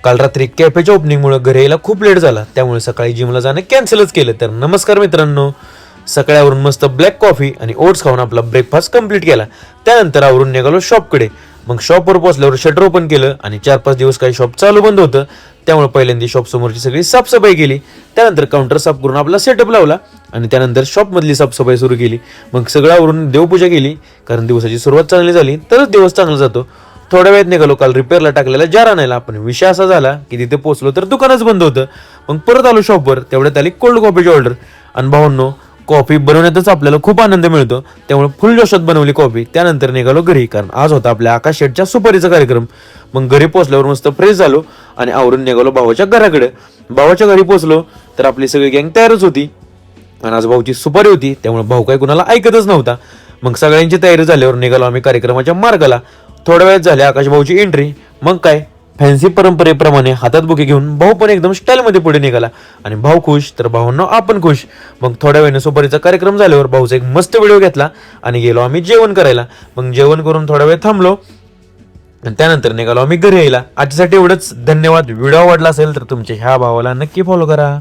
काल रात्री कॅफेच्या ओपनिंगमुळे घरी यायला खूप लेट झाला, त्यामुळे सकाळी जिमला जाणं कॅन्सलच केलं. तर नमस्कार मित्रांनो, सकाळी मस्त ब्लॅक कॉफी आणि ओट्स खाऊन आपला ब्रेकफास्ट कंप्लीट केला. त्यानंतर आवरून निघालो शॉपकडे. मग शॉपवर पोहोचल्यावर शटर ओपन केलं आणि 4-5 दिवस काही शॉप चालू बंद होतं, त्यामुळे पहिल्यांदा शॉप समोरची सगळी साफसफाई केली. त्यानंतर काउंटर साफ करून आपला सेटअप लावला आणि त्यानंतर शॉपमधली साफसफाई सुरू केली. मग सगळं आवरून देवपूजा केली, कारण दिवसाची सुरुवात चांगली झाली तरच दिवस चांगला जातो. थोड्या वेळात निघालो काल रिपेअरला टाकलेला जार आणायला, पण विषय असा झाला की तिथे पोहोचलो तर दुकानच बंद होतं. मग परत आलो शॉपवर, तेवढ्यात आली कोल्ड कॉफीची ऑर्डर. आणि भावांनो, कॉफी बनवण्यातच आपल्याला खूप आनंद मिळतो, त्यामुळे फुल जोशात बनवली कॉफी. त्यानंतर निघालो घरी, कारण आज होता आपल्या आकाश शेटच्या सुपारीचा कार्यक्रम. मग घरी पोहोचल्यावर मस्त फ्रेश झालो आणि आवरून निघालो भावाच्या घराकडे. भावाच्या घरी पोहोचलो तर आपली सगळी गँग तयारच होती आणि आज भाऊची सुपारी होती, त्यामुळे भाऊ काही कुणाला ऐकतच नव्हता. मग सगळ्यांची तयारी झाल्यावर निघालो आम्ही कार्यक्रमाच्या मार्गाला. थोड्या वेळात झाली आकाश भाऊची एंट्री. मग काय, फॅन्सी परंपरेप्रमाणे हातात बुके घेऊन भाऊ पण एकदम स्टाईलमध्ये पुढे निघाला आणि भाऊ खुश तर भावांना आपण खुश. मग थोड्या वेळाने सुपारीचा कार्यक्रम झाल्यावर भाऊचा एक मस्त व्हिडिओ घेतला आणि गेलो आम्ही जेवण करायला. मग जेवण करून थोडा वेळ थांबलो आणि त्यानंतर निघालो आम्ही घरी यायला. आजच्यासाठी एवढंच. धन्यवाद. व्हिडिओ आवडला असेल तर तुमच्या ह्या भावाला नक्की फॉलो करा.